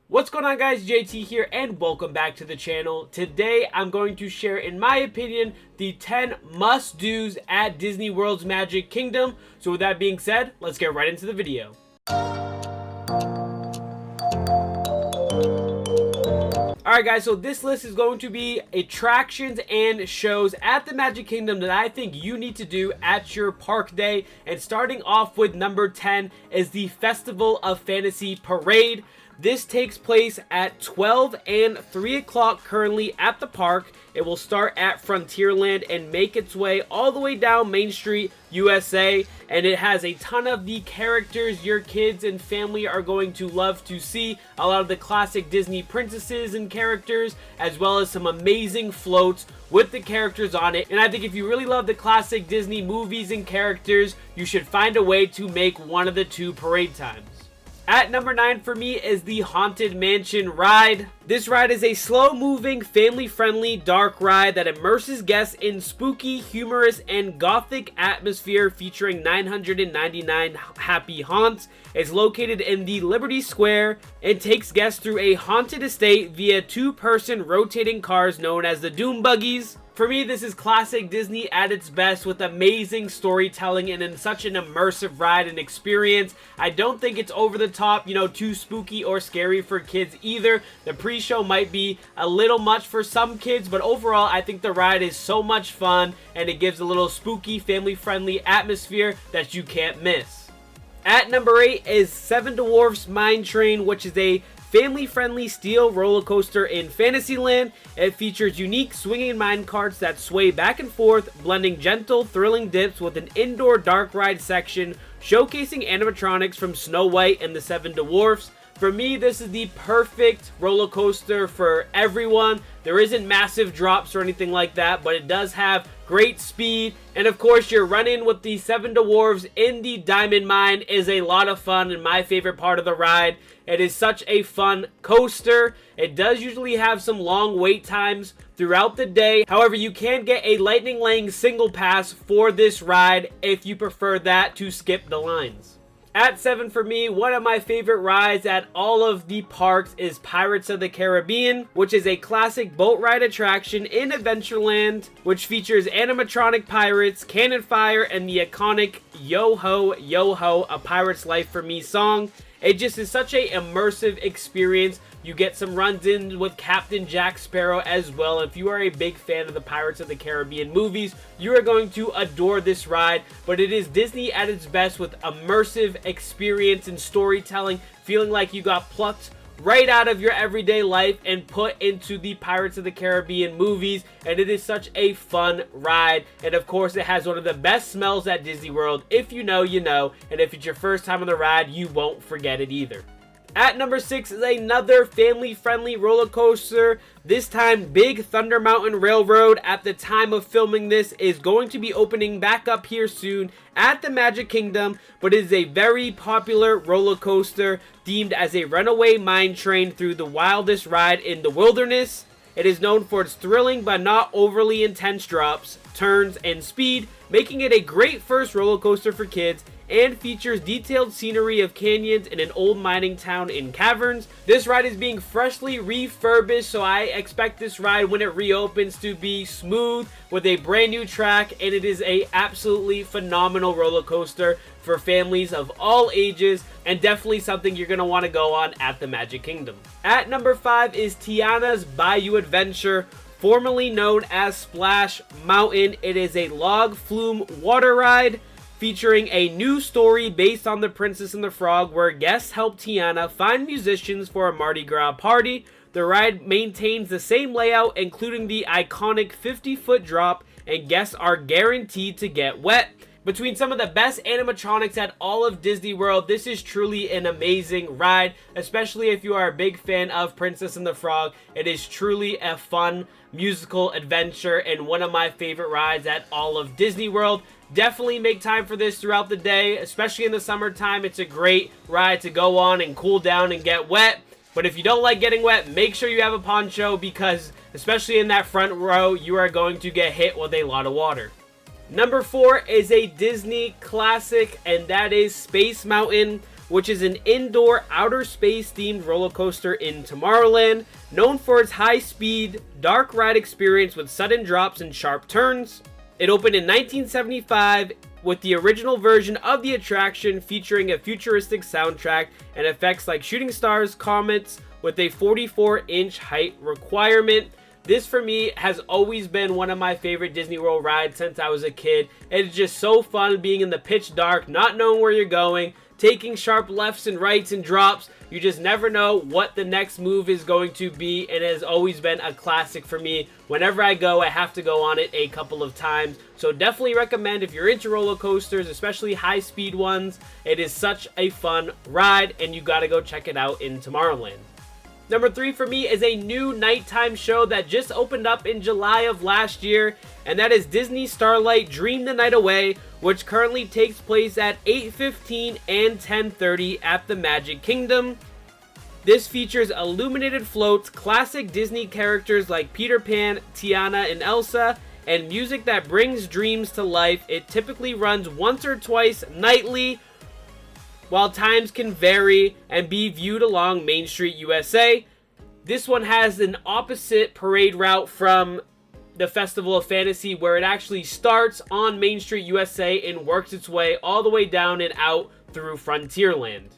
What's going on, guys? JT here and welcome back to the channel. Today I'm going to share, in my opinion, the 10 must-dos at Disney World's Magic Kingdom. So with that being said, let's get right into the video. Alright guys, so this list is going to be attractions and shows at the Magic Kingdom that I think you need to do at your park day. And starting off with number 10 is the Festival of Fantasy Parade. This takes place at 12 and 3 o'clock currently at the park. It will start at Frontierland and make its way all the way down Main Street, USA. And it has a ton of the characters your kids and family are going to love to see. A lot of the classic Disney princesses and characters, as well as some amazing floats with the characters on it. And I think if you really love the classic Disney movies and characters, you should find a way to make one of the two parade times. At number 9 for me is the Haunted Mansion ride. This ride is a slow-moving, family-friendly, dark ride that immerses guests in spooky, humorous, and gothic atmosphere featuring 999 happy haunts. It's located in the Liberty Square and takes guests through a haunted estate via two-person rotating cars known as the Doom Buggies. For me, this is classic Disney at its best with amazing storytelling and in such an immersive ride and experience. I don't think it's over the top, too spooky or scary for kids either. The pre-show might be a little much for some kids, but overall, I think the ride is so much fun and it gives a little spooky, family-friendly atmosphere that you can't miss. At number 8 is Seven Dwarfs Mine Train, which is a family-friendly steel roller coaster in Fantasyland. It features unique swinging mine carts that sway back and forth, blending gentle, thrilling dips with an indoor dark ride section showcasing animatronics from Snow White and the Seven Dwarfs. For me, this is the perfect roller coaster for everyone. There isn't massive drops or anything like that, but it does have great speed. And of course, you're running with the Seven Dwarfs in the Diamond Mine is a lot of fun and my favorite part of the ride. It is such a fun coaster. It does usually have some long wait times throughout the day. However, you can get a Lightning Lane single pass for this ride if you prefer that to skip the lines. At 7 for me, one of my favorite rides at all of the parks is Pirates of the Caribbean, which is a classic boat ride attraction in Adventureland, which features animatronic pirates, cannon fire, and the iconic Yo Ho, Yo Ho, A Pirate's Life for Me song. It just is such a immersive experience. You get some runs in with Captain Jack Sparrow as well. If you are a big fan of the Pirates of the Caribbean movies, you are going to adore this ride. But it is Disney at its best with immersive experience and storytelling, feeling like you got plucked right out of your everyday life and put into the Pirates of the Caribbean movies. And it is such a fun ride. And of course, it has one of the best smells at Disney World. If you know, you know. And if it's your first time on the ride, you won't forget it either. At number 6 is another family-friendly roller coaster. This time, Big Thunder Mountain Railroad, at the time of filming this, is going to be opening back up here soon at the Magic Kingdom, but it is a very popular roller coaster themed as a runaway mine train through the wildest ride in the wilderness. It is known for its thrilling but not overly intense drops, turns, and speed, making it a great first roller coaster for kids, and features detailed scenery of canyons in an old mining town in caverns. This ride is being freshly refurbished, so I expect this ride when it reopens to be smooth with a brand new track, and it is a absolutely phenomenal roller coaster for families of all ages, and definitely something you're going to want to go on at the Magic Kingdom. At number 5 is Tiana's Bayou Adventure, formerly known as Splash Mountain. It is a log flume water ride featuring a new story based on The Princess and the Frog, where guests help Tiana find musicians for a Mardi Gras party. The ride maintains the same layout, including the iconic 50-foot drop, and guests are guaranteed to get wet. Between some of the best animatronics at all of Disney World, this is truly an amazing ride, especially if you are a big fan of Princess and the Frog. It is truly a fun musical adventure and one of my favorite rides at all of Disney World. Definitely make time for this throughout the day, especially in the summertime. It's a great ride to go on and cool down and get wet. But if you don't like getting wet, make sure you have a poncho, because especially in that front row, you are going to get hit with a lot of water. Number 4 is a Disney classic, and that is Space Mountain. which is an indoor outer space themed roller coaster in Tomorrowland, known for its high speed, dark ride experience with sudden drops and sharp turns. It opened in 1975 with the original version of the attraction featuring a futuristic soundtrack and effects like shooting stars, comets, with a 44-inch height requirement. This for me has always been one of my favorite Disney World rides since I was a kid. It's just so fun being in the pitch dark, not knowing where you're going, taking sharp lefts and rights and drops. You just never know what the next move is going to be, and it has always been a classic for me. Whenever I go, I have to go on it a couple of times. So definitely recommend if you're into roller coasters, especially high speed ones. It is such a fun ride, and you gotta go check it out in Tomorrowland. Number 3 for me is a new nighttime show that just opened up in July of last year, and that is Disney Starlight Dream the Night Away, which currently takes place at 8:15 and 10:30 at the Magic Kingdom. This features illuminated floats, classic Disney characters like Peter Pan, Tiana, and Elsa, and music that brings dreams to life. It typically runs once or twice nightly, while times can vary and be viewed along Main Street USA. This one has an opposite parade route from the Festival of Fantasy, where it actually starts on Main Street USA and works its way all the way down and out through Frontierland.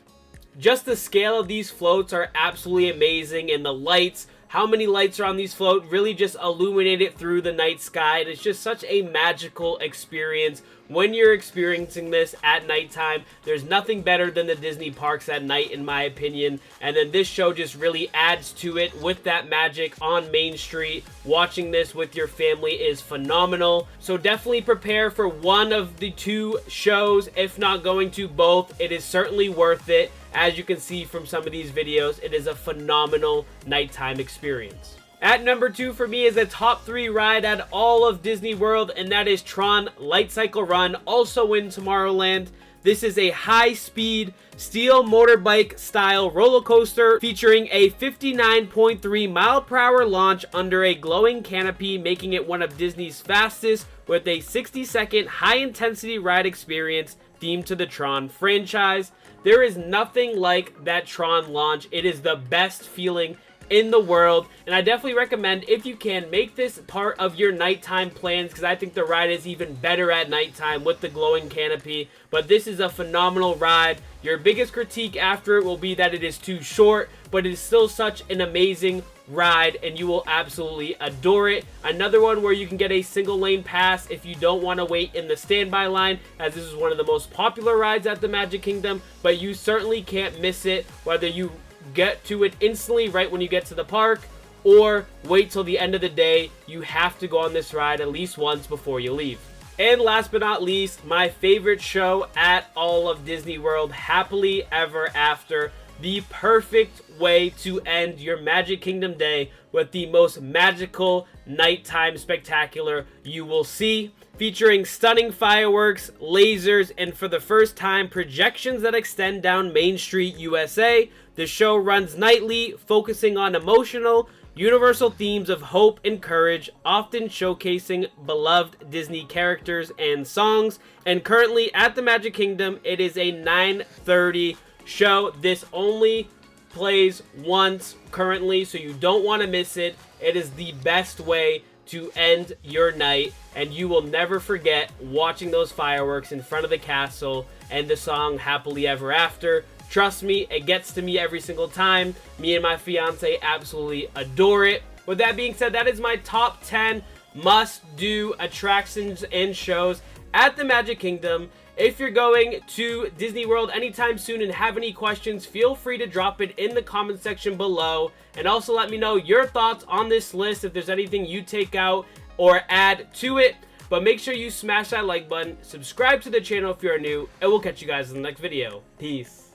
Just the scale of these floats are absolutely amazing, and the lights, how many lights are on these floats, really just illuminate it through the night sky. And it's just such a magical experience when you're experiencing this at nighttime. There's nothing better than the Disney parks at night, in my opinion. And then this show just really adds to it with that magic on Main Street. Watching this with your family is phenomenal. So definitely prepare for one of the two shows, if not going to both. It is certainly worth it. As you can see from some of these videos, it is a phenomenal nighttime experience. At number 2 for me is a top 3 ride at all of Disney World, and that is Tron Light Cycle Run, also in Tomorrowland. This is a high-speed steel motorbike style roller coaster featuring a 59.3 mile-per-hour launch under a glowing canopy, making it one of Disney's fastest, with a 60-second high-intensity ride experience themed to the Tron franchise. There is nothing like that Tron launch. It is the best feeling in the world, and I definitely recommend, if you can, make this part of your nighttime plans, because I think the ride is even better at nighttime with the glowing canopy. But this is a phenomenal ride. Your biggest critique after it will be that it is too short, but it is still such an amazing ride, and you will absolutely adore it. Another one where you can get a single lane pass if you don't want to wait in the standby line, as this is one of the most popular rides at the Magic Kingdom, but you certainly can't miss it, whether you get to it instantly right when you get to the park or wait till the end of the day. You have to go on this ride at least once before you leave. And last but not least, my favorite show at all of Disney World, Happily Ever After. The perfect way to end your Magic Kingdom day with the most magical nighttime spectacular you will see, featuring stunning fireworks, lasers, and for the first time, projections that extend down Main Street USA. The show runs nightly, focusing on emotional, universal themes of hope and courage, often showcasing beloved Disney characters and songs. And currently at the Magic Kingdom, it is a 9:30 show. This only plays once currently, so you don't want to miss it. It is the best way to end your night, and you will never forget watching those fireworks in front of the castle and the song Happily Ever After. Trust me, it gets to me every single time. Me and my fiance absolutely adore it. With that being said, that is my top 10 must-do attractions and shows at the Magic Kingdom. If you're going to Disney World anytime soon and have any questions, feel free to drop it in the comment section below. And also let me know your thoughts on this list, if there's anything you take out or add to it. But make sure you smash that like button, subscribe to the channel if you're new, and we'll catch you guys in the next video. Peace.